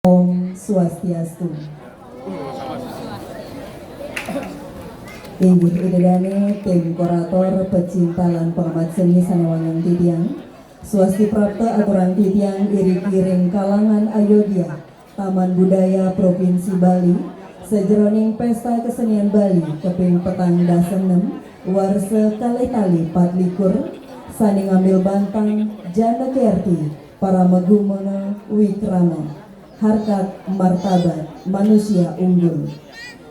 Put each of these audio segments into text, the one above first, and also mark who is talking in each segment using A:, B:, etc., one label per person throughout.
A: Om Swastiastu. Inggih idedane tim kurator pecinta lan pengamat seni sanewangan titiang swasti prapta aturan titiang iri-iring kalangan Ayodhya Taman Budaya Provinsi Bali sejeroning pesta kesenian Bali keping petang dasenem warse kali-kali 24 sani ngambil bantang jana kerti para megumana wikrama harkat martabat manusia unggul.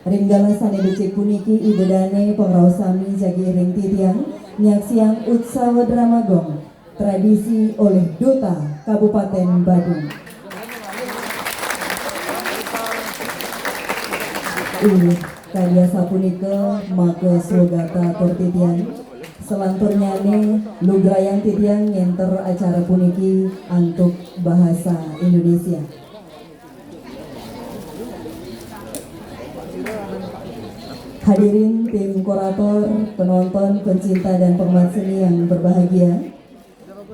A: Ringgala sane becik puniki ibedane pengraosami jagi iring titiang nyaksiang utsawa dramagong tradisi oleh Duta Kabupaten Badung. Karya sapunika make swegata tur titiang selanturnya lugrayang titiang ngenter acara puniki antuk bahasa Indonesia. Hadirin tim kurator, penonton, pencinta dan penggemar seni yang berbahagia,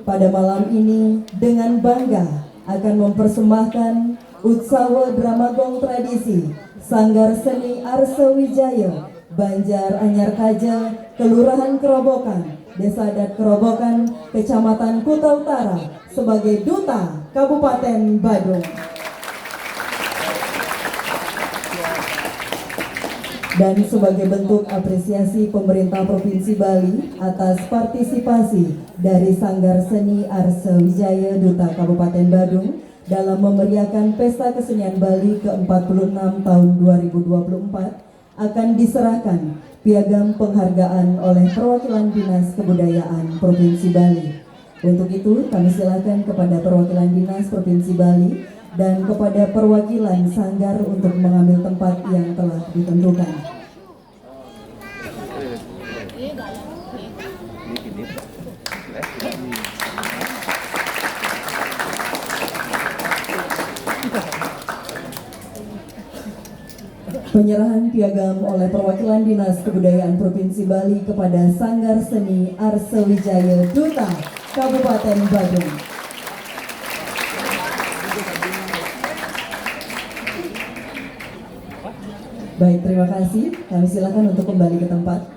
A: pada malam ini dengan bangga akan mempersembahkan Utsawa Dramagong Tradisi Sanggar Seni Arsawijaya Banjar Anyar Kaja, Kelurahan Kerobokan, Desa Adat Kerobokan, Kecamatan Kuta Utara sebagai Duta Kabupaten Badung. Dan sebagai bentuk apresiasi pemerintah Provinsi Bali atas partisipasi dari Sanggar Seni Arsawijaya Duta Kabupaten Badung dalam memeriahkan Pesta Kesenian Bali ke-46 tahun 2024 akan diserahkan piagam penghargaan oleh perwakilan Dinas Kebudayaan Provinsi Bali. Untuk itu kami silakan kepada perwakilan Dinas Provinsi Bali dan kepada perwakilan Sanggar untuk mengambil tempat yang telah ditentukan. Penyerahan piagam oleh perwakilan Dinas Kebudayaan Provinsi Bali kepada Sanggar Seni Arsawijaya Duta Kabupaten Badung. Baik, terima kasih. Kami silakan untuk kembali ke tempat.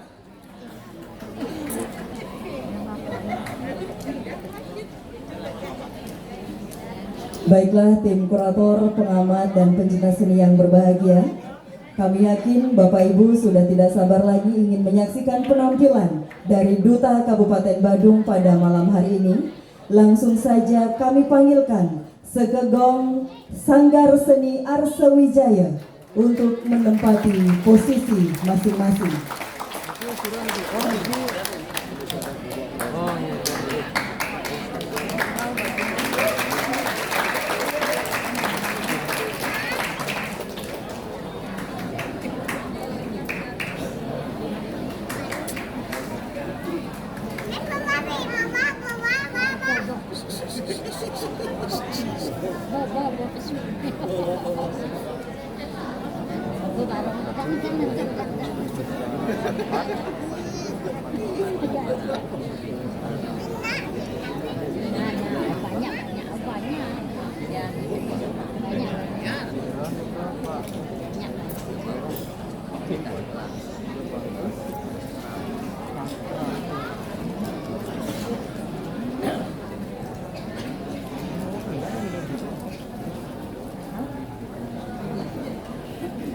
A: Baiklah tim kurator, pengamat, dan pencinta seni yang berbahagia, kami yakin Bapak Ibu sudah tidak sabar lagi ingin menyaksikan penampilan dari Duta Kabupaten Badung pada malam hari ini. Langsung saja kami panggilkan Sekegong Sanggar Seni Arsawijaya untuk menempati posisi masing-masing.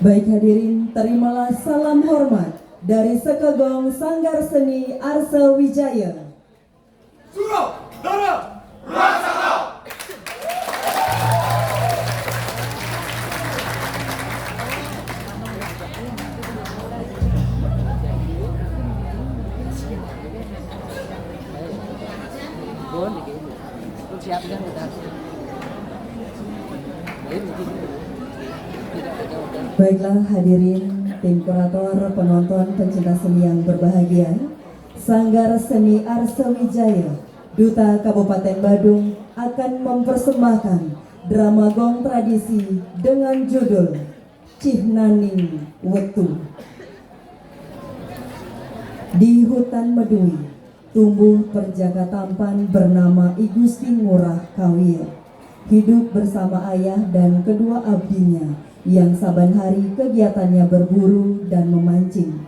A: Baik hadirin, terimalah salam hormat dari Sekegong Sanggar Seni Arsawijaya.
B: Surau Dara Raksasa.
A: Baiklah hadirin tim kurator, penonton, pencinta seni yang berbahagia, Sanggar Seni Arsawijaya Duta Kabupaten Badung akan mempersembahkan dramagong tradisi dengan judul Cihnaning Wetu. Di hutan Medui tumbuh perjaka tampan bernama I Gusti Ngurah Kawir. hidup bersama ayah dan kedua abdinya yang saban hari kegiatannya berburu dan memancing.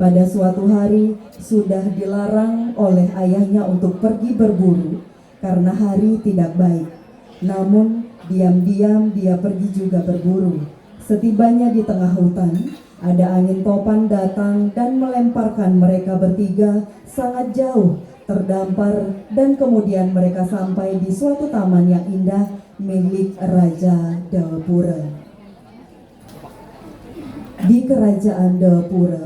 A: Pada suatu hari sudah dilarang oleh ayahnya untuk pergi berburu karena hari tidak baik. Namun diam-diam dia pergi juga berburu. Setibanya di tengah hutan, ada angin topan datang dan melemparkan mereka bertiga sangat jauh, terdampar, dan kemudian mereka sampai di suatu taman yang indah milik Raja Dewapura. Di kerajaan Dewapura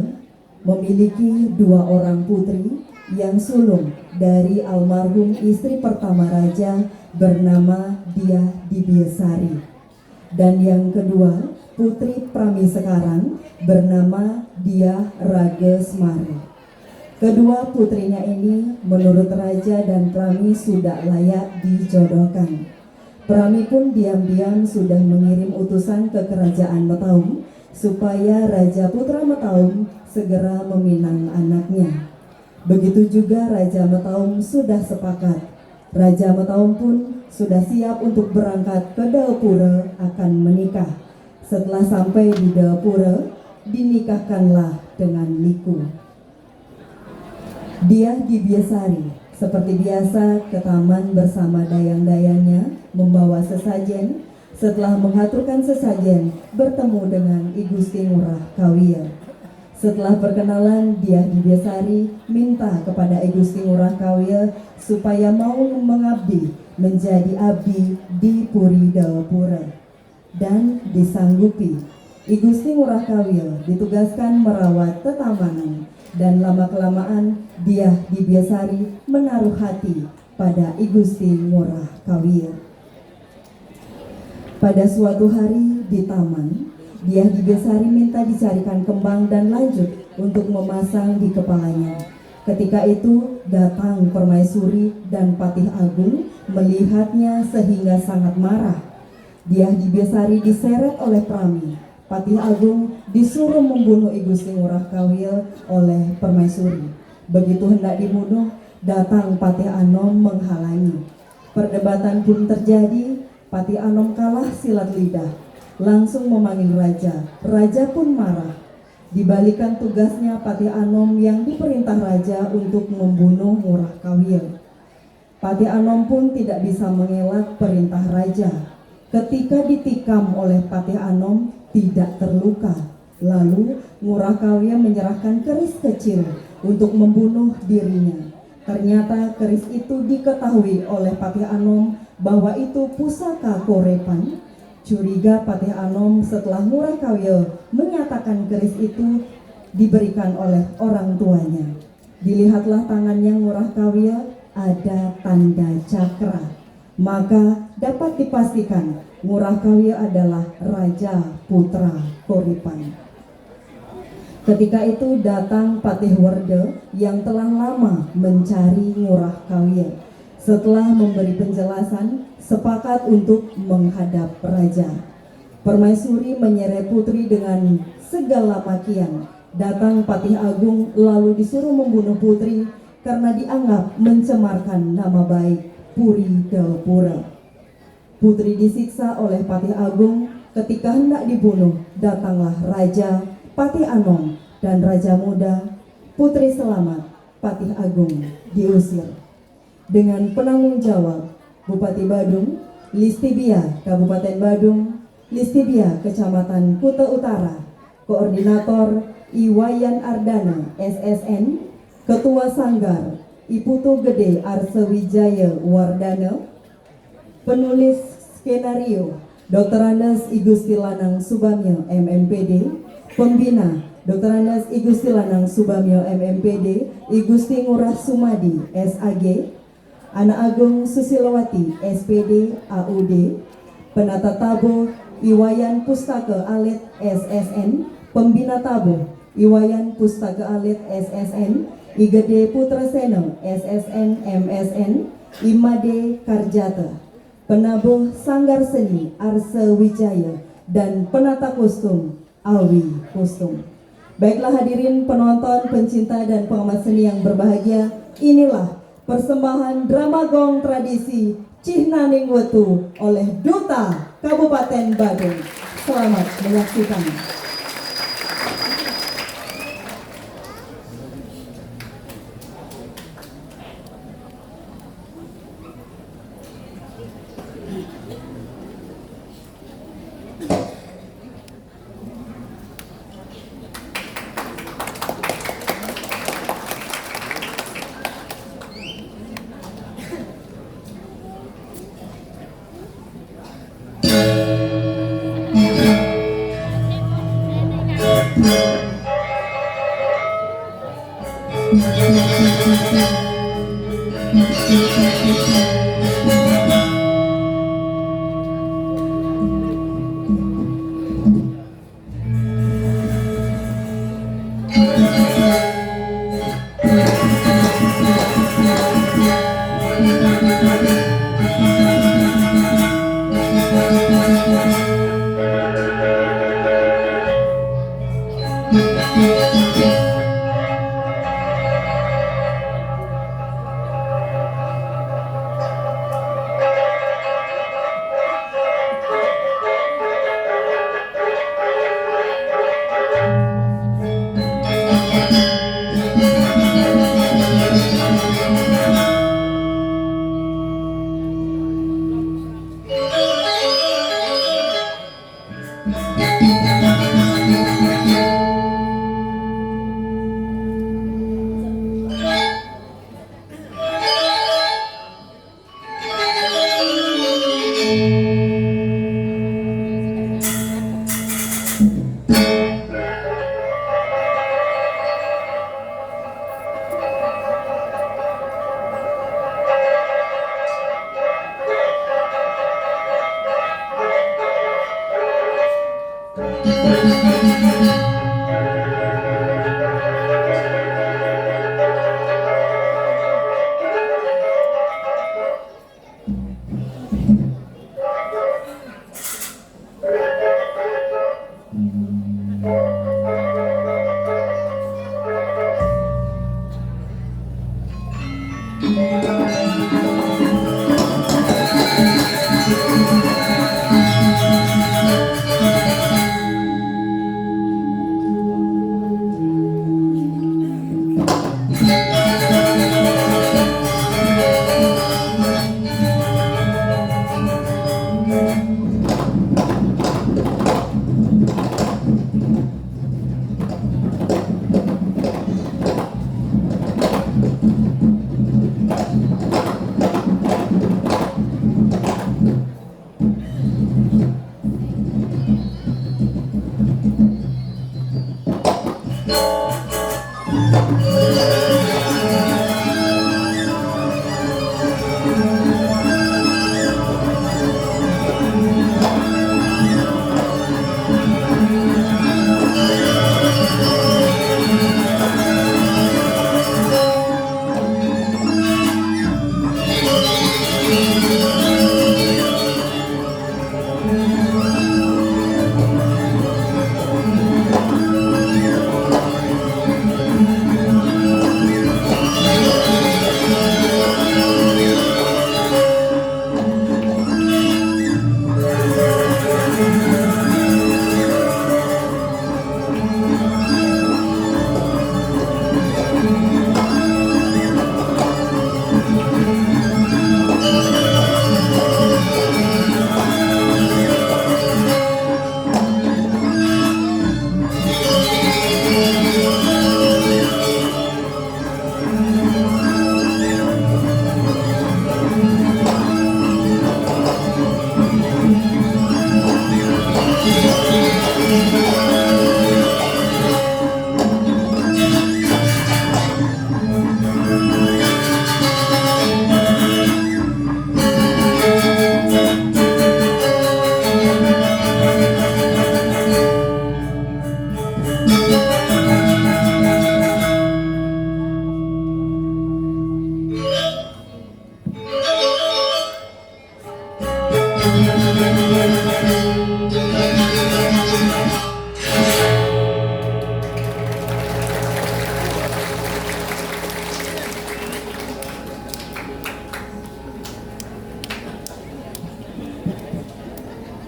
A: memiliki dua orang putri yang sulung dari almarhum istri pertama raja bernama Dyah Dibiasari, dan yang kedua putri Prami sekarang bernama Dyah Ragesmari. Kedua putrinya ini menurut raja dan Prami sudah layak dijodohkan. Prami pun diam-diam sudah mengirim utusan ke kerajaan Mataung supaya Raja Putra Mataung segera meminang anaknya. Begitu juga Raja Mataung sudah sepakat. Raja Mataung pun sudah siap untuk berangkat ke Dewapura akan menikah. Setelah sampai di Dewapura, dinikahkanlah dengan liku. Dyah Dibiasari seperti biasa ke taman bersama dayang-dayangnya membawa sesajen. Setelah mengaturkan sesajen, bertemu dengan I Gusti Ngurah Kawiya. Setelah perkenalan, Dyah Dibiasari minta kepada I Gusti Ngurah Kawiya supaya mau mengabdi menjadi abdi di Puri Dewapura. Dan disanggupi, I Gusti Ngurah Kawiya ditugaskan merawat tetamanan, dan lama-kelamaan Dyah Dibiasari menaruh hati pada I Gusti Ngurah Kawiya. Pada suatu hari di taman, Dyah Dibiasari minta dicarikan kembang dan lanjut untuk memasang di kepalanya. Ketika itu datang Permaisuri dan Patih Agung melihatnya sehingga sangat marah. Dyah Dibiasari diseret oleh Prami. Patih Agung disuruh membunuh I Gusti Ngurah Kawiya oleh Permaisuri. Begitu hendak dibunuh, datang Patih Anom menghalangi. Perdebatan pun terjadi. Patih Anom kalah silat lidah, langsung memanggil raja. Raja pun marah. Dibalikan tugasnya Patih Anom yang diperintah raja untuk membunuh Ngurah Kawiya. Patih Anom pun tidak bisa mengelak perintah raja. Ketika ditikam oleh Patih Anom tidak terluka. Lalu Ngurah Kawiya menyerahkan keris kecil untuk membunuh dirinya. Ternyata keris itu diketahui oleh Patih Anom bahwa itu pusaka Korepan. Curiga Patih Anom setelah Ngurah Kawiya menyatakan keris itu diberikan oleh orang tuanya. Dilihatlah tangannya Ngurah Kawiya ada tanda cakra. Maka dapat dipastikan Ngurah Kawiya adalah Raja Putra Korepan. Ketika itu datang Patih Warda yang telah lama mencari Ngurah Kawiya. Setelah memberi penjelasan, sepakat untuk menghadap raja. Permaisuri menyeret putri dengan segala makian. Datang Patih Agung lalu disuruh membunuh putri karena dianggap mencemarkan nama baik Puri Dewapura. Putri disiksa oleh Patih Agung. Ketika hendak dibunuh, datanglah Raja, Patih Anom, dan Raja Muda. Putri selamat, Patih Agung diusir. Dengan penanggung jawab Bupati Badung, Listibia Kabupaten Badung, Listibia Kecamatan Kuta Utara, Koordinator Iwayan Ardana SSN, Ketua Sanggar Iputu Gede Arsewijaya Wardana, penulis skenario Dr. Andes I Gusti Lanang Subamyo MMPD, pembina Dr. Andes I Gusti Lanang Subamyo MMPD, I Gusti Ngurah Sumadi SAG, Anak Agung Susilowati SPD AUD, penata tabuh Iwayan Pustaka Alit SSN, pembina tabuh Iwayan Pustaka Alit SSN, I Gede Putra Seno SSN MSN, Imade Karjata, penabuh Sanggar Seni Arse Wijaya, dan penata kostum Awi Kostum. Baiklah hadirin penonton, pencinta, dan pengamat seni yang berbahagia, inilah persembahan drama gong tradisi Cihnaning Wetu oleh Duta Kabupaten Badung. Selamat menyaksikan.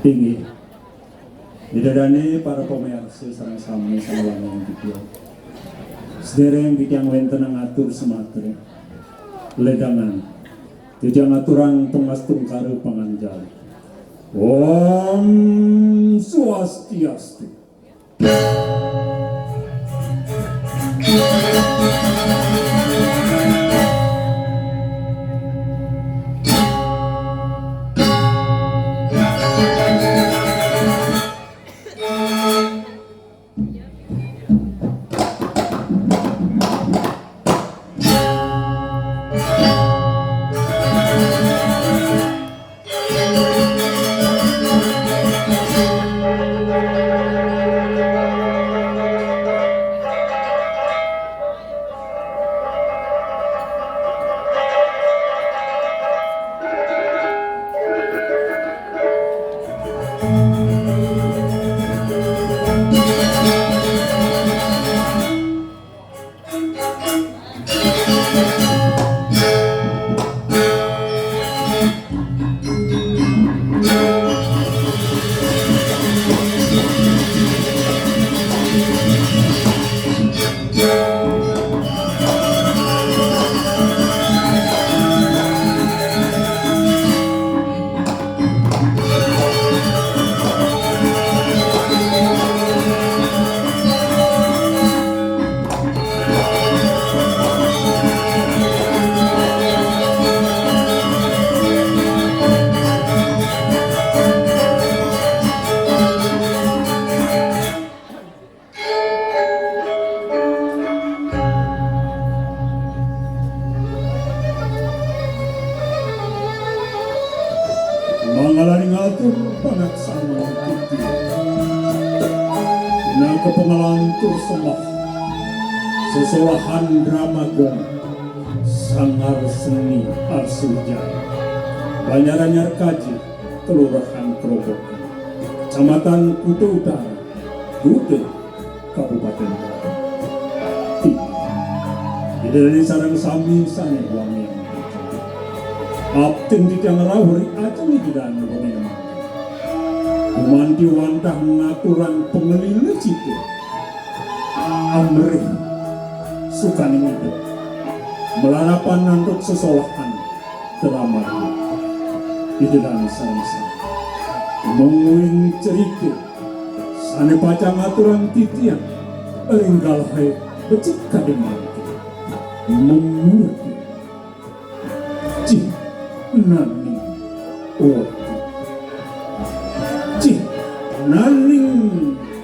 C: tinggi. Didadani para pemirsa sareng sami sawangan gitu. Sedereng yang wenten ngatur sematre. Ledangan. Tidak ngaturang pengastung karo panganjal. Om Swastiastu. Mangalani ngatur banget sama itu. Nah kepengalan tursembah sesuahan dramagon sangar seni arsuja Banjaranyar Kaji Kelurahan Kerobokan Kecamatan Kuto Utara Kuto Kabupaten Di dari sarang sami sane wangi Apting di tiang rawuri acang di dalam komenama. Kumanti wantah ngaturan pengelila situ. Amrih sukani itu. Melarapan nantuk sesolahan teramah. Di dalam sang-sang. Menguing cerita. Sane pacang aturan titian. Eringgal hai becik kademanti. Mengurti. Cih. Nani waktu Cih Nani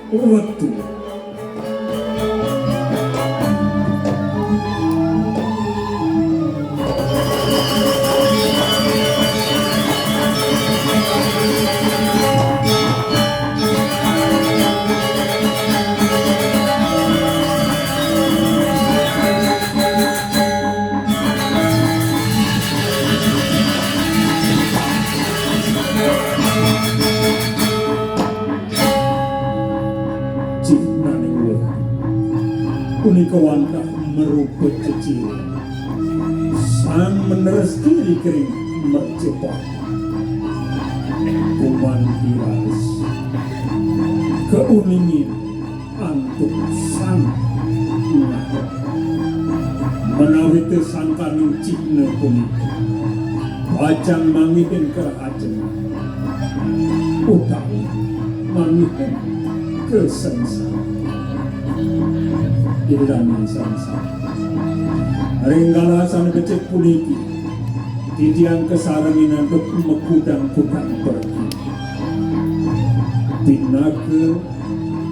C: waktu Unika wantah meruput cecil sang meneres kiri kering mercepat kuman iras keuningin antuk sang mengatur menawiti sangkaning cikne punika wajang mangihin kerajaan utang mangihin kesengsara Irani sang-sang Ringgala sana becek puniki Tidiang kesarangin untuk mekudang-kudang pergi Tinake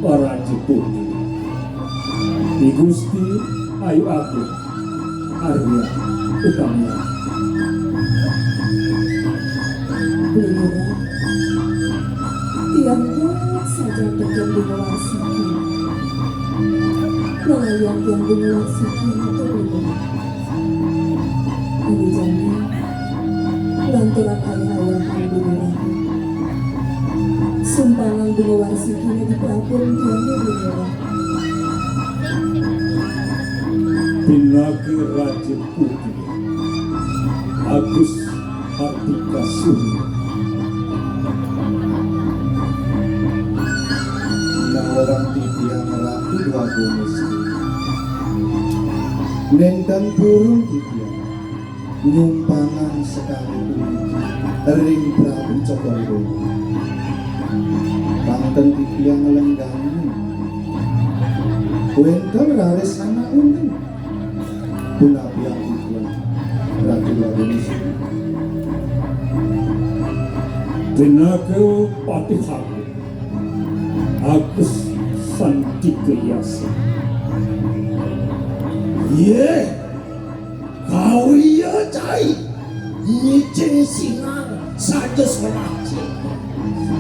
C: Oraji Putih Igusti Ayu Aku Arya Utama
A: Beliau tiang saja dengan dimulasi Melayang yang dimulasi itu belum Ini jani Lanturan ayah-ayahan bumurah Sumpangan dimulasi kini di pelapun tiangnya bumurah
C: Pinake Raja Putih Agus Hartika Surya
D: orang titiang ratu dua bonus nendang burung titiang nyumpangan sekali ring Prabu Cokrodowo panten titiang lenggangi wendel raris anak undang punabiang titiang ratu dua bonus
C: Tenaga Patihaku Agus Santikeyasa.
E: Ye, kau iya cai, nyicing singang saja selaci.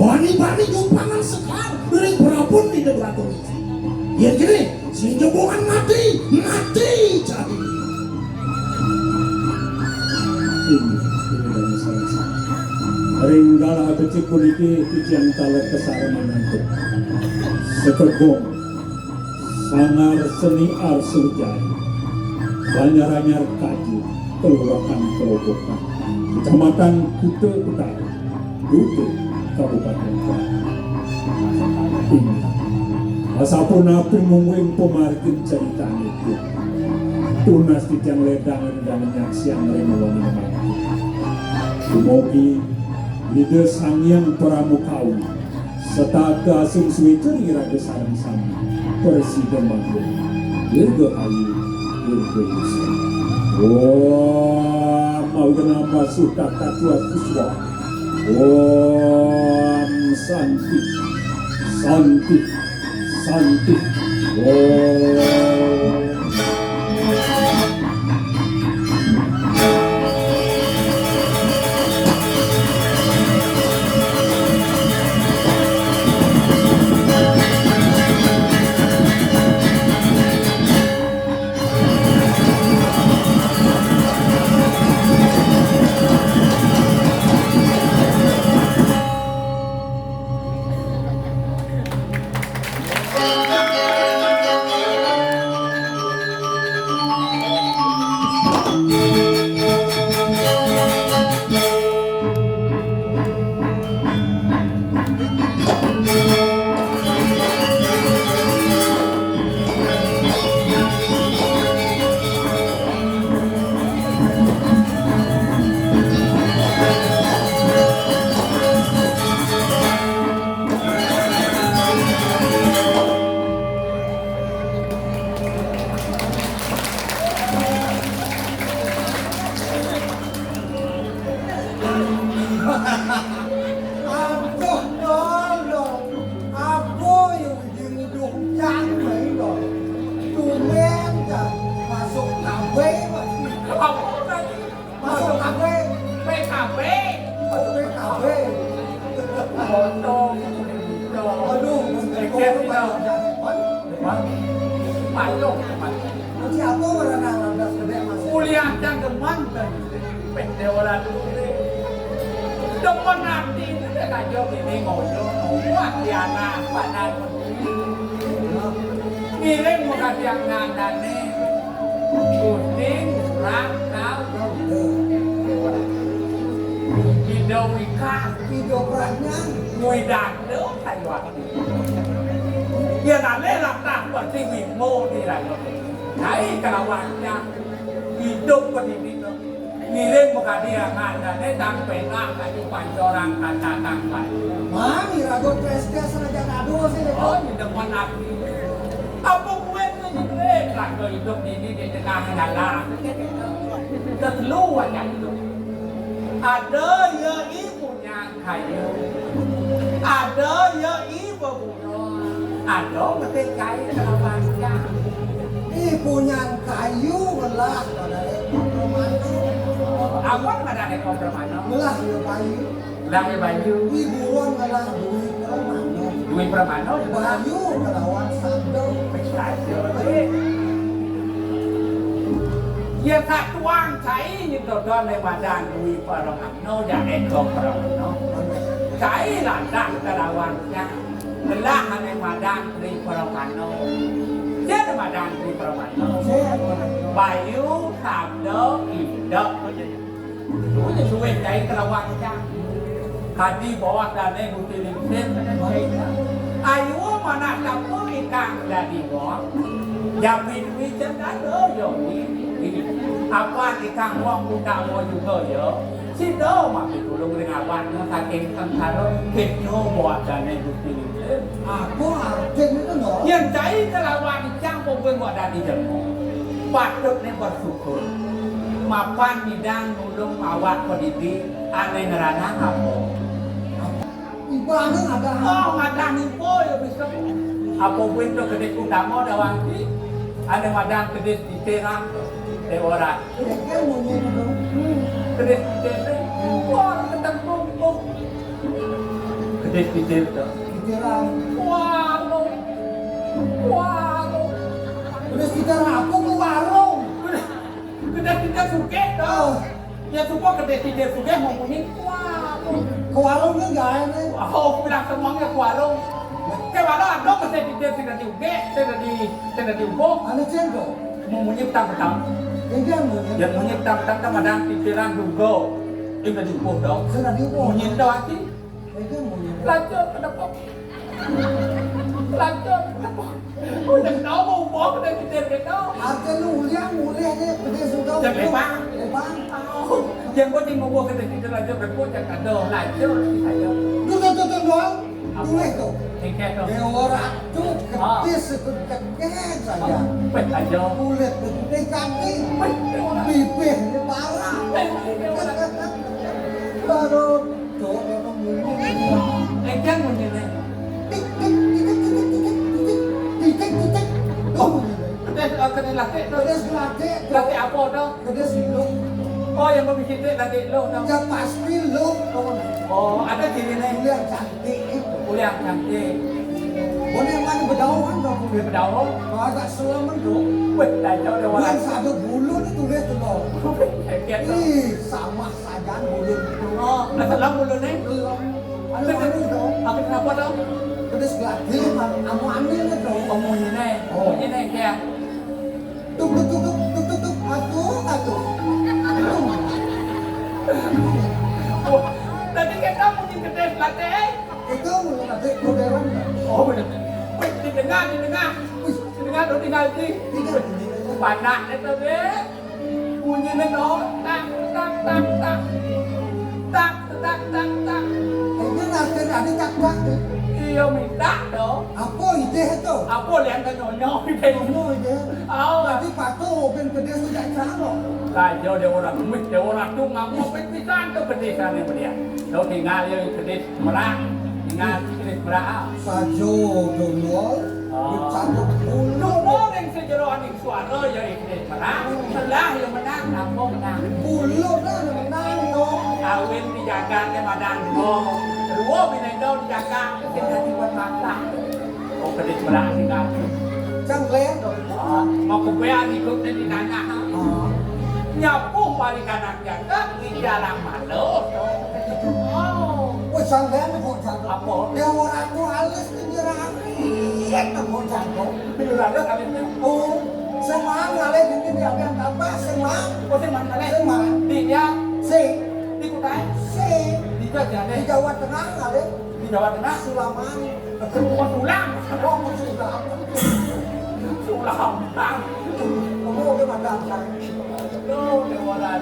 E: Bani-bani nyumpangan sekar beri berapun di depan polisi. Ya gini, si jebongan mati cai.
C: Ini dari saya. Ringgala kecil kuliti titiang talat kesara menantuk. Sekegong sangar seni arsurjai banyar-anyar kaji kelurahan kerobokan kecamatan Kute Utara Dute Kabupaten Kota. Ini asapun api mungwing pemarkin cerita itu tunas titiang ledang dan nyaksiang remewangi mati. Kumogi Ide Sangyang Pramukau Setaka sungsui cerira besaran sami Presiden Magung Dirga Ayu Dirga Yusa. Om mau kenapa suka katua kuswa. Om Santi Santi Santi. Om
B: Siapa orang landas gede mas? Kuliah dan deman dan pendewalan deman nanti itu dia kajau ini ngojo wah diana panan ngiring muka tiang nandane kuning rakau video wika video perannya nguidan đỡ thành loạt kia là lẽ làm tạm bởi cái vị mô thì lại thấy cả hoàng nha vì đông có thì đi nữa vì lên một cả địa ngàn là để tăng về nam là chụp ảnh cho rằng cả tăng phải má thì là con test saja ngadu sih deh oh di depan aku apa gue itu là người hidup ini di tengah jalan keluar itu ada ya ibunya kayu ada ya ibu ada mesti kayu kenapa ibunya kayu belah awak ada di kompromanno belah ya kayu belah ya bayu ibuan belah duit permano bayu kelawan sando ya tak tuang cai như đồ con này mà đàn duit permano dan kompromanno cai là đàn kelawan ya belah ane madan duit permano Siapa madan di permano? Bayu tabdo ido. Itu suwe dari kerawang cang. Kadi bawa dane butiling sen. Ayu mana tak apa ikan dari gua? Jamin wijen ada yo ini. Apa ikan wong budak mau juga yo. Si do mak ditulung dengan awaknya saking tentara ketno buat dane bukti ini.
E: Aku arjen itu no.
B: Yang cai kelawan cang pokoknya buat dari jemu. Patut nih bersyukur. Mapan bidang nulung awak pendidi aneh nerana apa?
E: Ibadah ada.
B: Oh, madang info ya bisa. Apa window gede utama ada wangi. Ada madang gede di terang dewaran.
E: Kira mungkin itu.
B: Gede di terang. Wah, ketemu kok. Gede di terang.
E: Kira.
B: Wah, lo. Wah, lo.
E: Udah kita aku ke warung.
B: Gede di terang suke dong. Ya semua gede di terang suke mau bunyi. Wah, lo.
E: Ke warungnya enggak ini.
B: Oh, bilang semuanya ke warung. Ke warung ada mesti di terang tidak diuge, tidak diugo.
E: Ada cendol.
B: Mau bunyi petang-petang.
E: Yang mungkin.
B: Yang bunyi petang-petang sama dan pikiran dugo. Itu diugo dong.
E: Sudah diukur.
B: Bunyi itu lagi.
E: Yang mungkin.
B: Lanjut kenapa? Lanjut kenapa? Udah tahu mau bawa ke dalam kita.
E: Arjen lu mulia nih gede sudah.
B: Jangan lebar.
E: Lebar.
B: Yang penting mau bawa ke dalam kita lanjut berpun jangan ada lanjut saya.
E: Tuh doang. Tuh itu.
B: Tingkat tu.
E: Dia orang tuh gede segede saja.
B: Pet aja.
E: Kulit gede kaki.
B: Pet.
E: Bibirnya parah. Baru tuh memang mulia.
B: Jangan bunyi ni.
E: Titik.
B: Kena latih tu.
E: Gede selatih.
B: Latih apa tu?
E: Gede siluk.
B: Oh yang berbicara latih lo tu.
E: Ya pasti lu.
B: Oh ada ciri ni.
E: Mulia cantik itu.
B: Kuliah cantik.
E: Boleh mana berdaun dong.
B: Dia berdaun.
E: Agak selamat dong.
B: Pet aja dia orang.
E: Yang satu bulu ni tulis tu loh.
B: Tingkat tu.
E: Ih, sama saja bulu itu.
B: Oh, dah salam dulu ni.
E: Belum. Ada mana dong?
B: Apa kenapa tu?
E: Gede selatih. Kamu ambil ni dong.
B: Oh bunyi ni. Bunyi ni kaya.
E: Tuk. Atuh.
B: Oh, tadi kita bunyi gede latih.
E: Itu mulai nanti modern.
B: Oh benar. Wih, didengar. Didengar tu tinggal di.
E: Tidak.
B: Panak itu deh. Bunyi ni tu. Tak.
E: Ini nanti ada tak.
B: Iya minta tu.
E: Apa ide itu?
B: Apa yang kena nyok itu?
E: Kamu ide.
B: Oh,
E: Nanti patuh ben gede sudah calo.
B: kajo dia orang gemuk, dia orang tu ngamuk pisan tu gede sana dia. Lo tinggal dia gede merah. Tinggal gede merah.
E: Sajo dulu. Satu bulu.
B: Dulu yang sejeroan yang suara ya gede merah. Selah yang menang, apa menang?
E: Bulu dah menang dong.
B: Kawin dijaga ke madang dua. Dua bina dau dijaga kita dibuat mata. Oh gede merah tinggal.
E: Cangklet dong.
B: Mau kubean ikut di nanya. Nyapu balik kanan jaga di jalan malu. Oh,
E: Wah cangklet kok jago.
B: apa?
E: Dia orang tu halus tu jerang. Itu kok jago.
B: Bila ada kali itu.
E: Oh, semang ngale ini dia yang tambah semang.
B: Kau sih mana leh?
E: Semang.
B: Di dia,
E: Si,
B: di kutai,
E: si.
B: di Jogja
E: Di
B: deh,
E: Jawa Tengah ngale.
B: di Jawa Tengah.
E: Sulaman.
B: Semua tulang,
E: Oh, Sulam.
B: tulang.
E: Kamu ke mana kan?
B: Tuh, dewaran.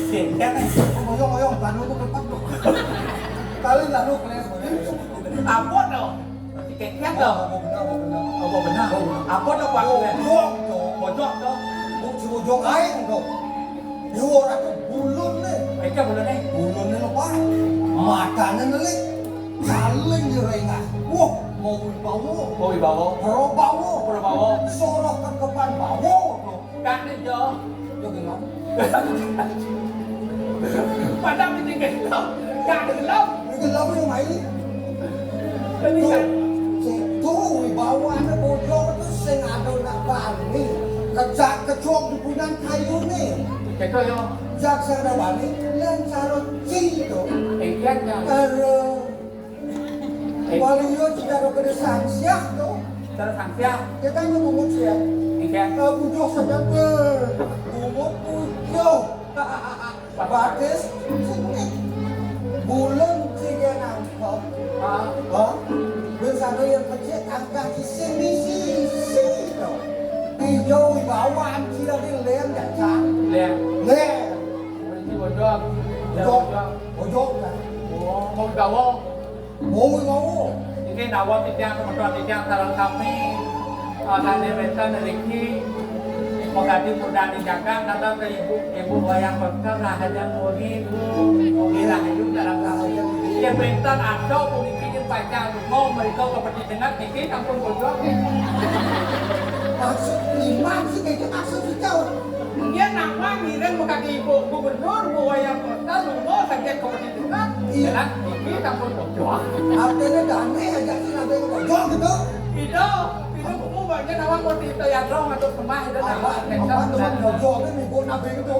B: Tinggal nih.
E: Ngoyong, tanu ko kepak tuh. Kali lalu keles
B: Apa tuh? Keknya tuh. Apa benar? Apa tuh pak? Bojok tuh.
E: Bujong aing dong. Dia orang tuh bulun nih.
B: Mereka boleh nih.
E: Bulun nih lupa. Matanya nelik. Saling direngas. Wah, mau bawa.
B: Mau dibawa.
E: Pro bawa.
B: Mau bawa.
E: Sorok kekepan bawa tuh.
B: Kan itu.
E: Dia bilang,
B: Padahal itu gelap. Gak gelap.
E: ini gelap yang main.
B: Ini kan.
E: Tuh, bawa ada bojong tuh sing ada nak bani. Kejak kecok di punan kayu nih.
B: Keknya yo.
E: Jak sana bani, yang carut cinta.
B: Keknya.
E: Wali yo tidak ada kedesan siap tuh.
B: Terus sanksinya.
E: Dia kan yang ngomong siap.
B: Keknya.
E: Bujuk saja ngomong bujuk. Batis, bulan misi dong. Hijau bawaan dia di lem ya cak.
B: Lem.
E: Lem.
B: Ini bojong.
E: Bojong kan.
B: Oh, mau gawo.
E: Mau.
B: Ini nawat tiang teman-teman tiang talang kami. Tadi mereka memiliki mengganti mudah dijaga kata ke ibu wayang bekal rahaja mugi rahayu dalam rahaja yang bentar atau politik panjang mau mereka kepentingan tinggi kampung bojong
E: Maksud iman sih kayak maksud jauh.
B: dia nama ngirim mengganti ibu gubernur wayang bekal mau saja kepentingan jalan tinggi kampung bojong
E: Artinya damai aja sih nabi bojong gitu.
B: Itu banyak nawang politik yang rong atau kemah itu nama
E: Teman bojong ini ibu nabi gitu.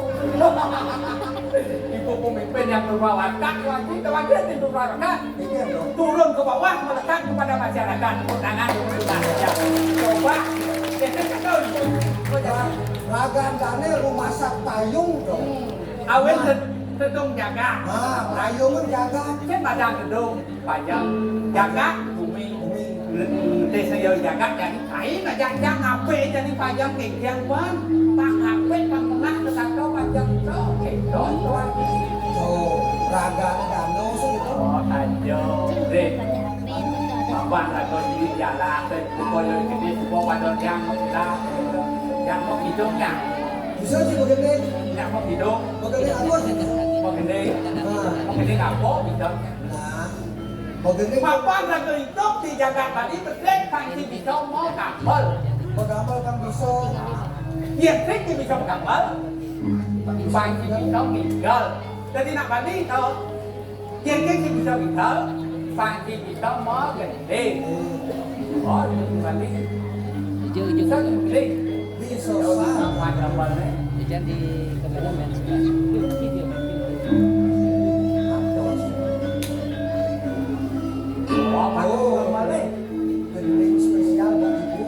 B: Ibu pemimpin yang berwawakan wajib kewajiban itu berwawakan
E: Ini dong.
B: turun ke bawah melekat kepada masyarakat undangan ya coba
E: Ragan dane rumah sak payung dong.
B: awet sedang jaga
E: Payung jaga.
B: kan badan gedung pajang jaga bumi desa yo jaga jadi kain aja jangan ngape jadi pajang kegiatan pak ngape pak tengah kesatu pajang itu doang
E: Tuh, ragan dano sih itu.
B: oh ayo deh Abang atau di jalan dan pokoknya jadi semua wadon yang mau hidupnya
E: Bisa sih begini.
B: yang mau hidup
E: Begini apa sih?
B: mau gede apa hidupnya
E: Nah, begini.
B: Bapak atau hidup di Jakarta tadi berkait pasti bisa mau kapal
E: Bagaimana kan bisa?
B: yang sih bisa kapal pasti bisa tinggal jadi nak balik itu yang sih bisa tinggal pasti bisa mau gede oh balik bisa gede
E: Bisa
B: Kalau
E: sah.
B: macam-macamnya
F: Jadi kameramen sebelah video.
B: oh macam-macamnya
E: Gending spesial buat ibu.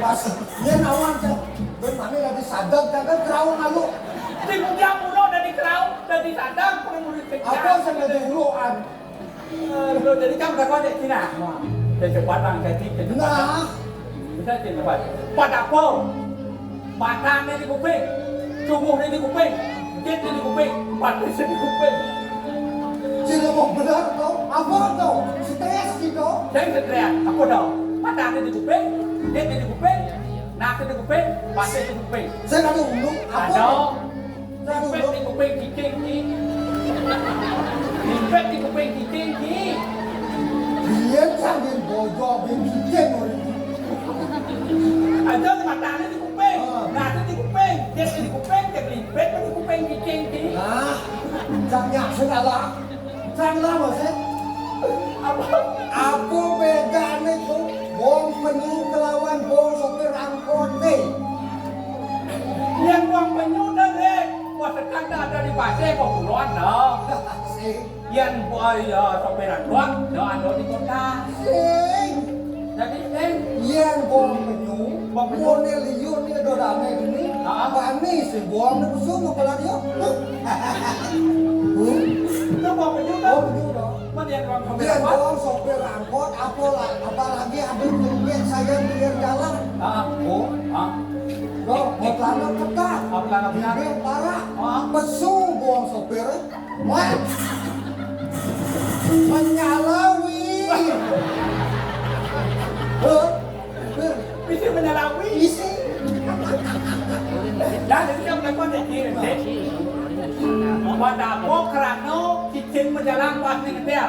E: Pas dia nawan cak, bermana lagi sadar jangan kerau ngalu.
B: Di punya pulau dari kerau dari sadang pengemudi
E: Apa sampai di uluan?
B: Lo jadi kan berapa dek Cina? Jadi cepatan jadi
E: Nah,
B: bisa cepat. Pada apa? Matanya di kuping, tubuhnya di kuping, jadinya di kuping, batasnya di kuping.
E: sila mau benar tau? Apa tau? Stres gitu.
B: Jadi seteriak, apa dong? Matanya di kuping, jadinya di kuping, nafsu di kuping, batasnya di kuping.
E: Saya ada ulu. Apa?
B: Ada.
E: Saya ada
B: Limpet
E: ulu.
B: di kuping cicing ni. Limpet di kuping cicing ni.
E: Dia sambil bojo bin cicing orang.
B: Ada matanya di kuping, nafsu
E: salah. Salah maksudnya. Apa bedanya tuh bom penyu kelawan bom sopir angkot nih?
B: Yang uang penyu dan buat tekan ada di pasir populan dong.
E: Sing,
B: Yang buat sopir angkot ada di kota.
E: sing.
B: Jadi
E: Yang bom penyu, bom liun ni dodane ini. Bani si bom ni busuk kepala dia.
B: itu uang penyu
E: Bom
B: dong.
E: penyu dong.
B: Mana yang uang sopir
E: Dia
B: angkot?
E: bom sopir angkot, apalagi ada penyakit saya pinggir jalan.
B: Oh,
E: Loh, motlana ketat.
B: Motlana ketat.
E: Bibir parah.
B: Ah.
E: Pesu bom sopir. Wah. Menyalawi.
B: bisa menyalawi.
E: Isi.
B: Dan itu yang melakukan yang kiri. Pada mau kerana cicing menjalan pas ni ketel.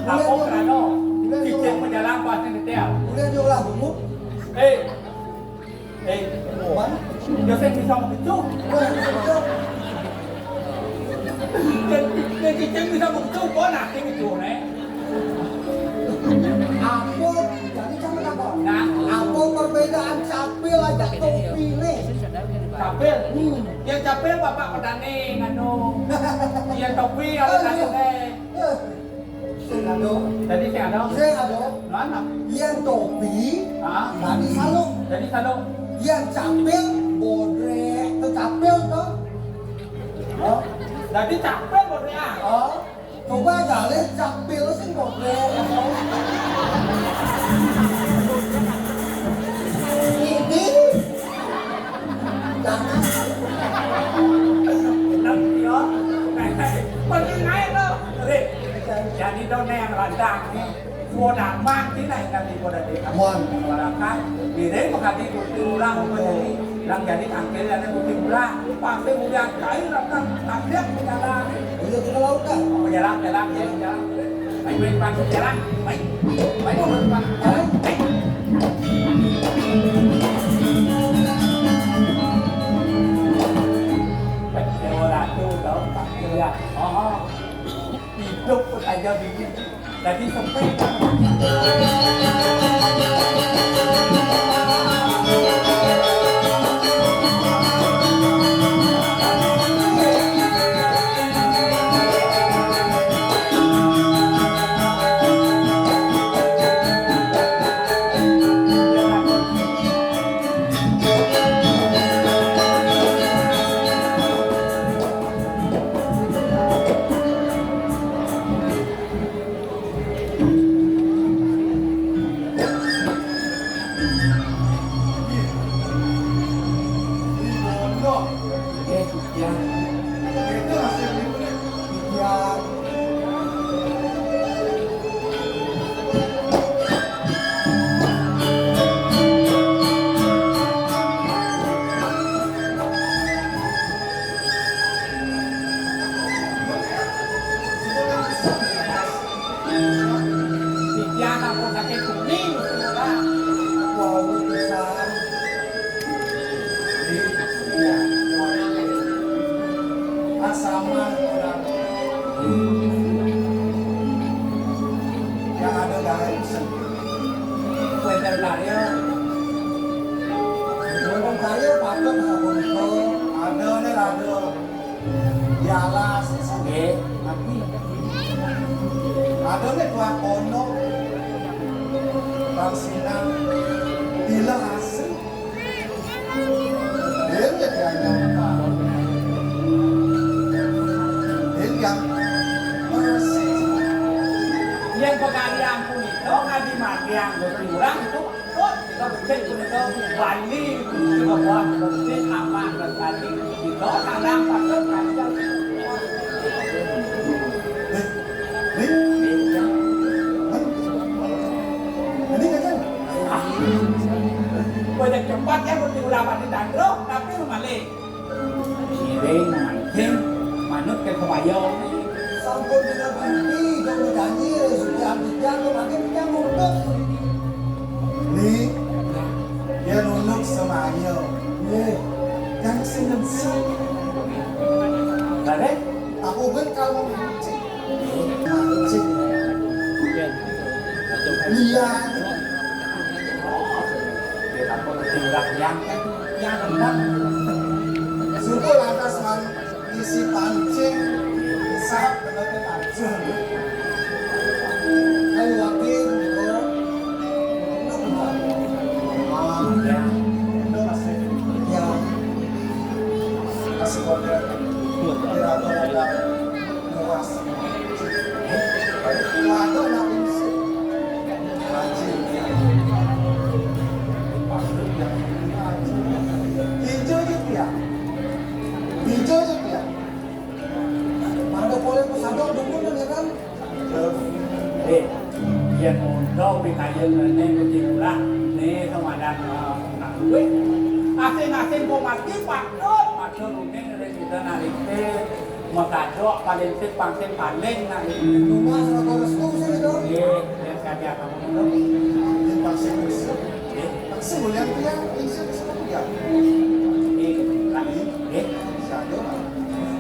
B: Apa kerana cicing menjalan pas ni ketel.
E: Udah jualah bumbu.
B: Mana? Joseph bisa begitu. Dan cicing bisa begitu, kau nak begitu ni.
E: Apa? Jadi jangan apa?
B: Nah,
E: Apa perbedaan capil aja topi ni?
B: capil. Yang capil bapak petani nganu. Yang topi ada tadi ni.
E: Senado.
B: Jadi saya ada.
E: Senado.
B: Mana?
E: Yang topi.
B: Ah,
E: Tadi salung.
B: jadi satu.
E: Yang capil. Bodrek. Itu capil tu. Oh.
B: Jadi capil boleh ah.
E: Oh. Coba gali capil sih bodrek. Ini. Jangan.
B: Năm đó, này, con như này đâu. Đây, nhà đi đâu nè là đảng đi. Vua đảng mang thế này là gì của đại địa và là khác. Vì thế mà cả đi của tiêu ra không phải đi. Làm nhà đi thẳng cái là nó của tiêu ra. Bằng cái vụ đảng cái là thằng tiếp của nhà ra.
E: Bây giờ laut dah.
B: Nhà làm, nhà làm. Mày bên bằng nhà làm. Mày có bên bằng nhà làm. Hidup aja bikin jadi sempit.
E: Ada ni tua pondok Bangsinan Bila asli Dia jadi nyangka Dia yang persis
B: Yang pegalian pun itu ngaji matiang berkurang itu oh kita becek pun itu Bali kita buat becek aman dan tadi itu kadang pasal kadang banyak cepat ya bertiulah di dandro tapi malik kiring mancing manut ke kebayang
E: Sampun dengan bukti Jangan janji Sudah dijaga Makin dia nunduk
D: Ni dia nunduk sama Ayo. Yang seneng sih.
B: Dari
E: memancing. Mancing. Iya.
B: Kita pun tinggal yang rendah.
E: Suku lantas isi pancing, isap penonton pancing. Ayo wakil, masih kode operator ada luas. Waduh, nak isi pancing. Hijau gitu ya. Hijau gitu ya. Mana boleh pesadong dulu kan?
B: Yang mudah dikaji ini begitulah. Ini sama dan nak duit. Asing-asing kau mati patut rutin dari kita narikte. Matadok paling sih pangsin paling nak ini.
E: Rumah serata restu sih itu.
B: Yang kerja kamu itu.
E: Yang paksa restu. Paksa boleh dia isi restu dia.
B: Lagi.
E: Satu.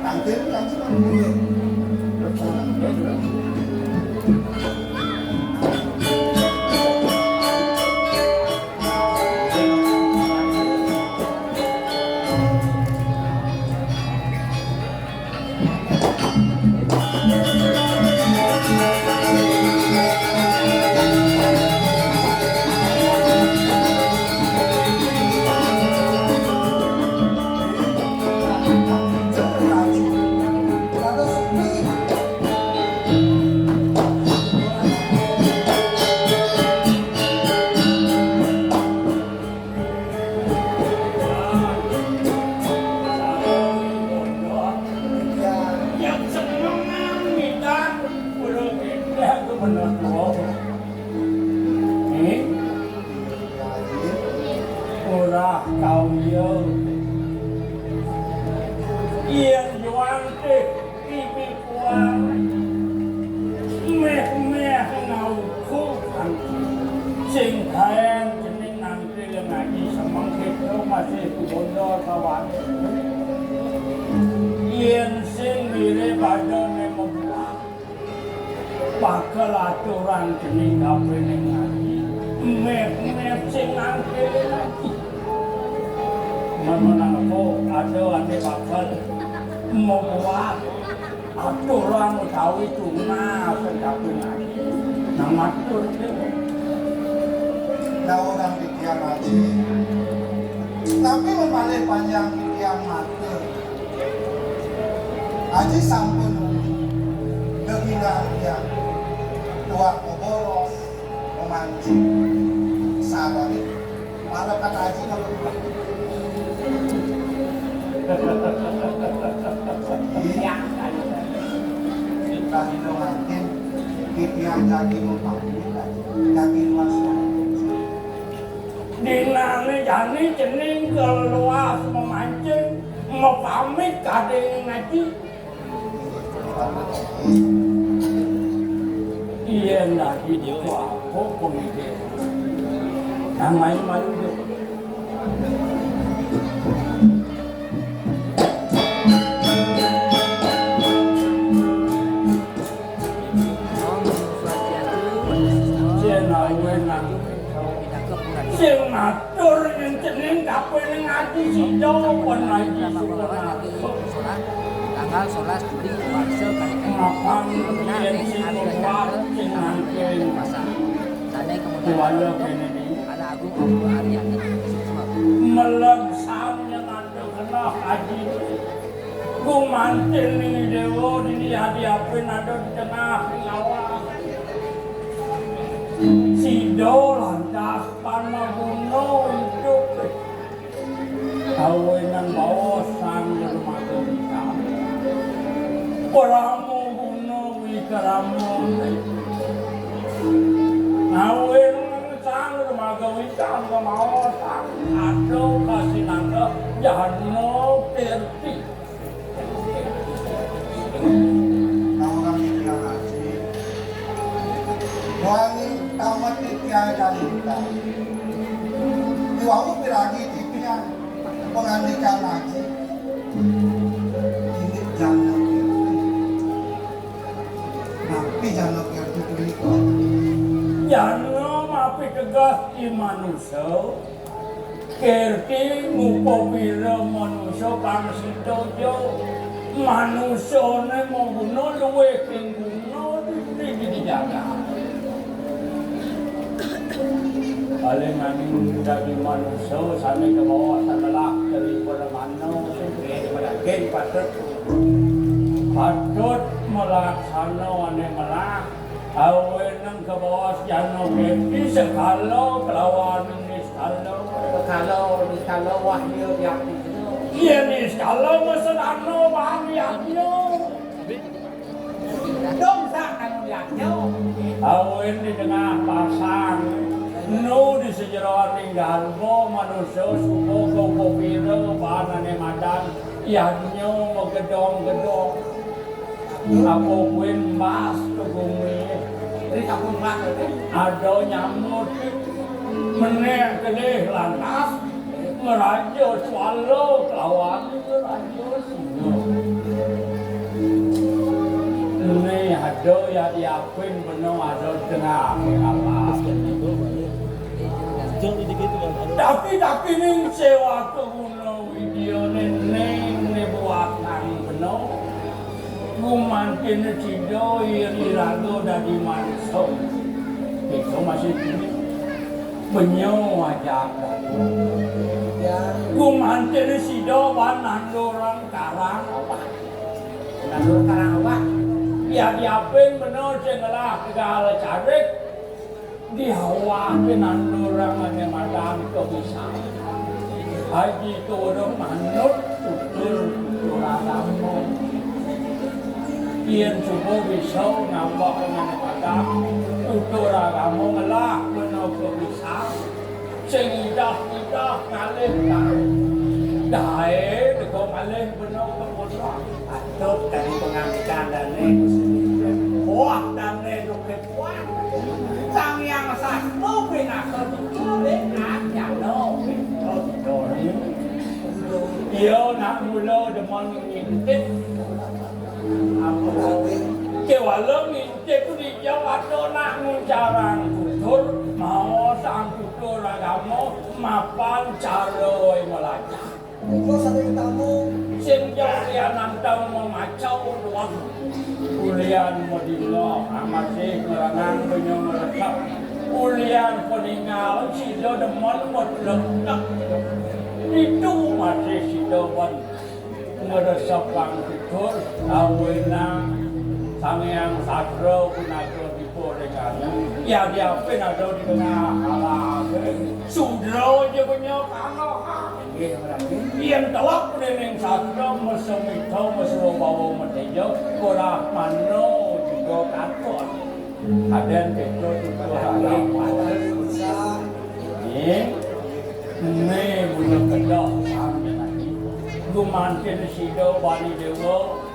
E: Kantin boleh.
B: Bakal aturan jenis apa ini lagi, mep sing nangke lagi. Mana aku ada bakal mau buat aturan utawi tuna sedapun lagi. Nama atur itu.
E: Nah orang pikir aja. Tapi memang panjang pikir mata. Aji sampun kehilangan dia. Tua boros memancing sabar malah kata Haji kalau iya tadi memancing yang jadi memancing jadi luas
B: dinane jani jening keluas memancing mau pamit kadang ngaji iya nak video aku komedi yang main-main itu sing ngatur yang jeneng kape yang ngaji si jawaban lagi
F: tanggal 11 Juli Warsa
B: makan kemudian sing membuat sing nangkeng
F: dan kemudian ada Agung Abdul Arya
B: melengsam yang ada kena haji ku mantil ini dewa ini hadiapin ada di tengah awal Sido lantas panabuno hidup kawinan bawa sang dermaga hitam Peramu buno wikaramu Nawin sang dermaga hitam kemau sang ado kasih nangka jano terti
E: orang pikir Haji wangi tamat pikir kali kita diwawu piragi tipian pengandikan Haji ini jangan
B: Jangan mapi tegas di manusia. Kerti ngupo pira manusia pangsidojo. Manusia ne mau guna luwe kengguno di dijaga. Paling angin dari manusia sampai ke bawah setelah dari permano daripada gen patut melaksana ane melak awenang ke bawah jano keti sekalo kelawan ni sekalo wahyu yang iya ni sekalo masadano wahyu dong sangan wahyu awen di tengah pasang no di sejarah tinggal bo manusia suko ko pira banane madan ianyo gedong-gedong apa kuin mas ke bumi di kampung mas ada nyamuk meneh gede lantas merajo swallow lawan merajo singo ini ada ya diakuin benar ada tengah apa tapi ning sewa keguno video neng buat nang benar gumantin cido irago dari manusia itu masih benyo aja gumantin cido banan orang karang apa ya diapin benar cengelah segala carik dihawakin orang ada madam kebiasaan haji itu orang manut tutur agama ian coba bisa ngambak dengan madam tutur agama ngelah benar kebiasaan sehingga ngalih dae dekong ngalih benar kemudian atut dari pengambilan dan wah dan kepuan sang yang satu pinaka itu dengan jalo itu iyo nak mula demon ngintip apa kewalau ngintip tu di Jawa tu nak ngucarang tutur mau sang tutur agama mapan caroi melacak
E: itu satu tamu
B: sing jauh nantang memacau doang ulian modilo amasih meranang penyong merekap ulian peninggal sido demon modlek itu masih sido wan meresapang tutur awena sangyang sadro punago diporengan ya diapin ada di tengah alam sudro je punya kano yang telak neneng sadro mesemito meserobawo metejo korah mano juga kantor ada betul tutur agama ini punya kedok sampai nanti gumantin sido bani dewa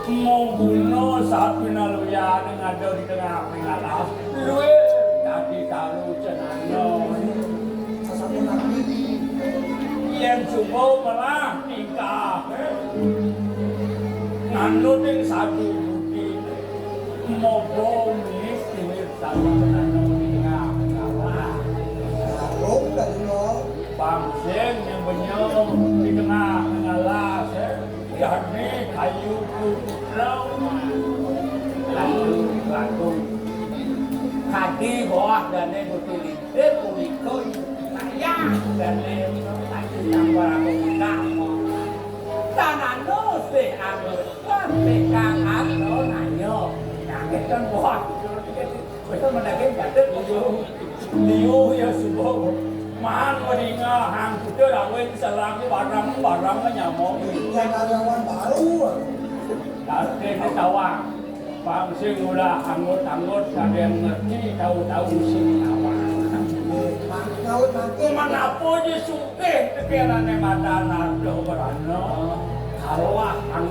B: mau bunuh saat pinaluya dengan ada di tengah pengalas luwe tadi taruh cenano yang coba malah nikah nganut yang satu budi mau bomis tinggal satu cenano di tengah pengalas
E: Rung dari nol
B: bangsen yang benyong di tengah pengalas jadi kayu putrau lalu kaki bawah dan betul itu kulikoi saya dan yang beragam tanah nose agak pegang atau nayo kaget kan bawah betul mendaging jatuh liu ya subuh man mendinga hang putra lawen selang barang nyamuk
E: yang karyawan baru
B: dari tawang pangsing ulah anggot ada yang ngerti tahu sing awak
E: ngawet makin
B: mana puji suke tekeran madana do berano kalwah ang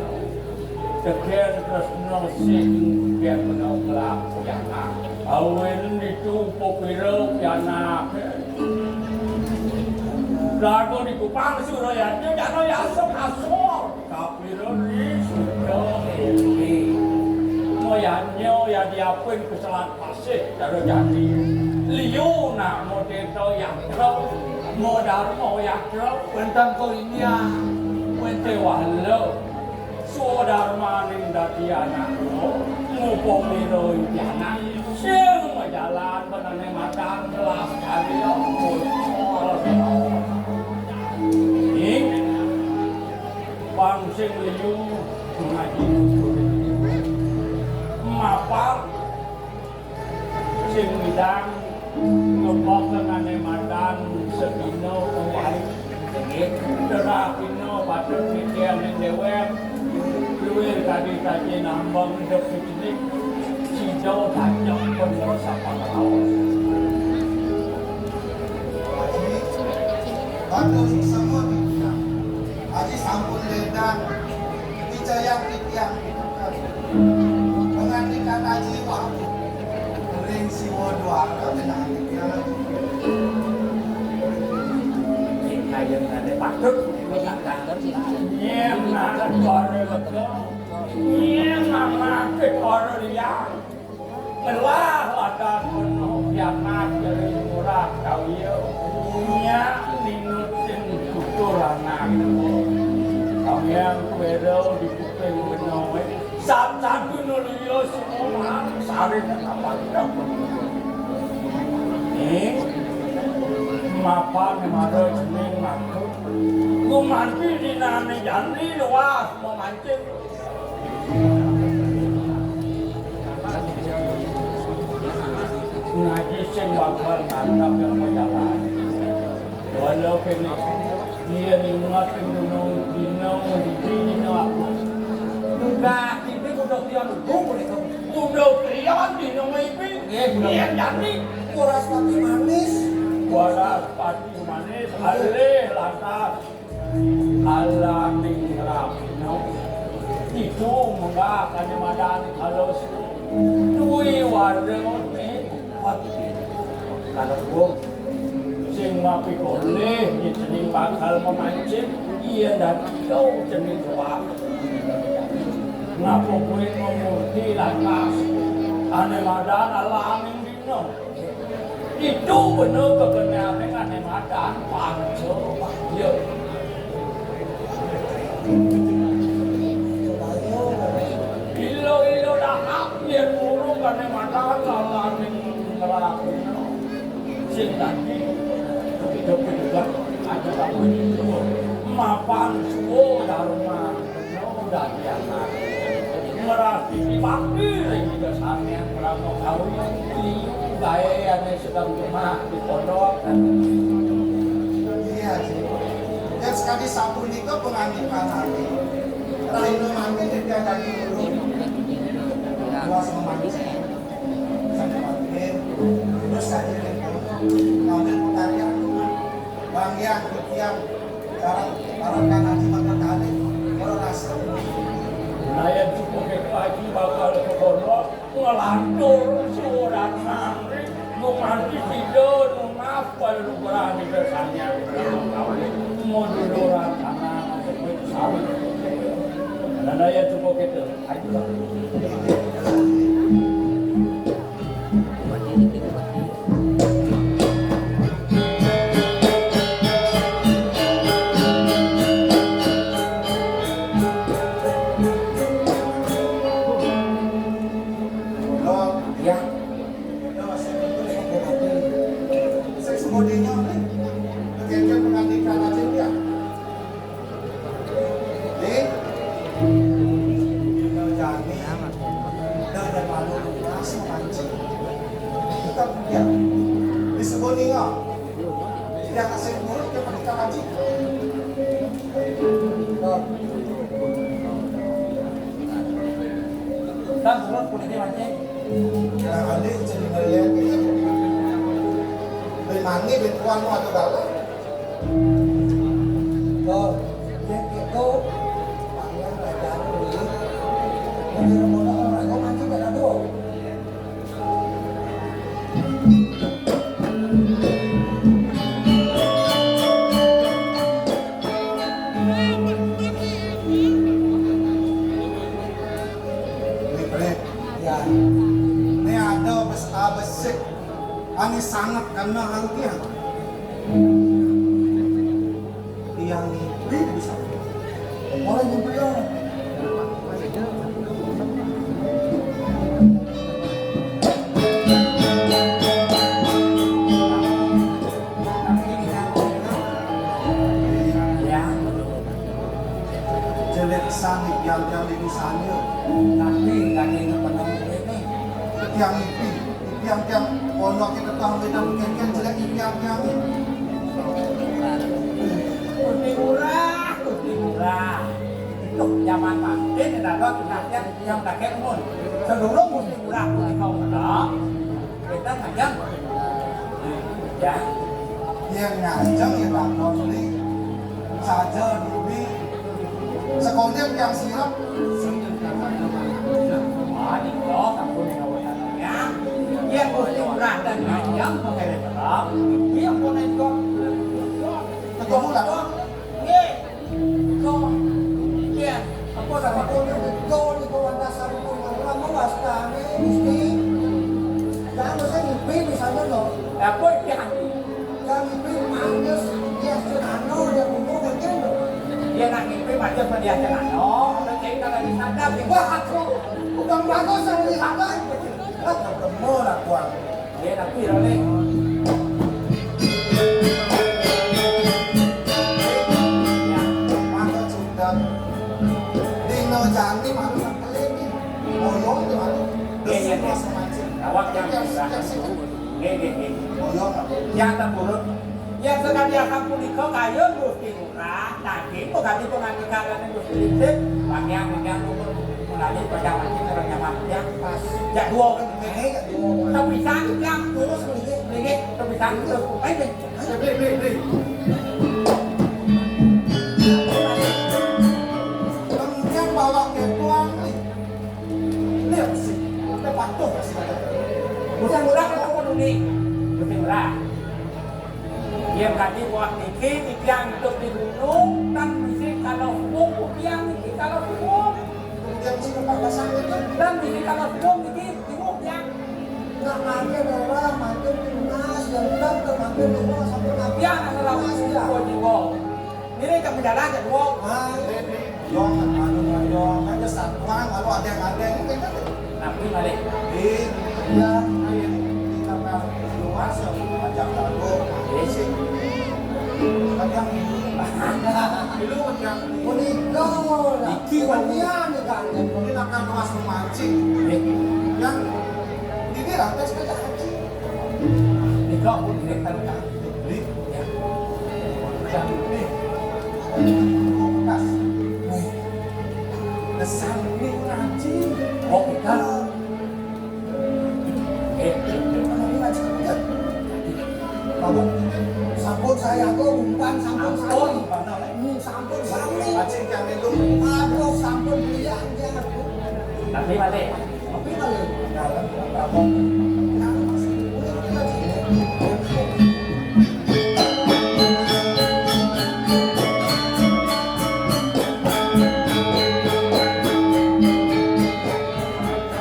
B: teker tresno sing biar menau kelak yana awen itu popiro yana lagu di Kupang Suraya dia jangan ya asok kapiro di Suraya moyanyo ya diapin ke selat pasir dari jadi liu nak mau deto yang terus mau darmo yang terus bentang ko inya bente walo sudarma ning dadi anak ngupong miro yana sing jalan benane madang kelas kali yo ing pangsing liu ngaji mapar sing midang ngepok dengan madan sedino kembali derapino patut mikir yang dewek luwir tadi tadi nambang hidup ini hijau tajam penuh sapa laut
E: Bandung semua kita Haji sampun ledang Wijaya Tiang Pengantikan Haji waktu Ring siwo dua Penantiknya
B: yang ada patut yang ada korel yang ada korel yang melah ada penuh yang ada dari murah kau yang minutin tutur anak kau yang kuero di kuping menawai satu nulio semua sari dan apa ini mapa ni maro jening makut gumanti di nane jandi luas memancing ngaji sing bakal nantap yang berjalan walau kini dia ingat gunung dino aku enggak ini udah tian udah tian dino ipi dia jandi
E: Kuras pati manis
B: Waras pati manis alih lantas Allah ningrapino itu menggak kanyamadan kalau duwi warung ni kalau gua sing mapi kole jenis bakal memancing iya dan kau jenis wak ngapo kuwi ngomongti lantas kanyamadan Allah aning dino itu benar kebenaran dengan madan panco yo ilo dah dia mulu karena madan lawan ngerak sing tadi hidup juga ada apa itu mapan suwo dharma benar dah biasa merati dibakti lagi dasarnya merasa kau gaya yang sedang cuma di pondok
E: Iya sih Dan sekali sabun itu pengantikan hati Rino mandi dia tadi dulu Luas memancing Sampai makin Terus saja ngambil tarian Banggian, kutian Parakan haji makan kali Kalau rasa
B: Naya cukup pagi bakal ke pondok ngelantur surat santri numanti tidur nungapal berani bersanya mau duduran tanah seperti sawit dan naya cukup itu ayo dan surat kuliti mancing
E: ada jadi ngeliat Benangi bentuan mu atau galak Yang itu Panjang kerajaan ini Menurut modal orang kau mancing gak ada doa Ya sik ani sangat karena hangkian yang ini bisa orang yang beliau jelek sangit yang di sana
B: Nanti lagi ketemu ini.
E: yang pondok kita tahu kita mungkin jelek yang
B: Gusti murah. Itu zaman mantin ada rakyat yang kakek umur. Seluruh Gusti murah di kau ada. Kita ngajak. Ya.
E: yang ngajeng ya takon ini saja dulu sekolah yang sirap
B: Itu kampung yang kawasannya. Dia Gusti murah dan ngajak pakai lebaran. Dia pun ikut.
E: Betul bulan
B: Ye. Kau. Dia. Apa sama kau?
E: itu di kawan dasar itu orang mewastani mesti jangan saya ngipi misalnya loh
B: Apa yang
E: yang ngipi manggis dia senano dia umur kan loh
B: dia nak ngimpi macam dia jangan ada cerita lagi sadar
E: wah aku bukan bagus sama di sana ketemu lah kuat
B: dia nak pilih oleh
E: maka sudah dino janti malu kelini boyong di mana
B: dia awak yang
E: boyong
B: yang terburuk yang sekali akan punika kayu Gusti murah tadi ganti pengantin kalian Gusti listrik bagian umur mengalir pada wajib terangnya yang pas jak dua kan tapi satu yang terus beli tapi satu terus beli
E: kemudian bawa ke tuang lihat sih patuh sih
B: Gusti murah kan apa nih Gusti murah dia tadi buat niki yang untuk di gunung dan mesti kalau hukum yang niki kalau hukum
E: kemudian sih papasan itu
B: dan mesti kalau hukum niki di yang
E: nggak makan orang makan tunas yang tak termakan rumah sampai nabi
B: yang adalah hukum jiwa ini kan mendadak ya dua
E: yong yong aja satuan lalu ada yang mungkin kan
B: nabi balik
E: ya kita luas ajak lalu basic kadang dulu yang meninggal iki wanian kan ini akan luas memancing yang ini lantas kerja haji
B: ini kok ini kan
E: beli
B: ya
E: yang ini kas kesamping ngaji
B: oh kita
E: Kamu sampun saya aku umpan sampun
B: Ampun,
E: sampun sami acing yang itu aduh sampun bilang jangan
B: nabi balik
E: tapi kali dalam kamu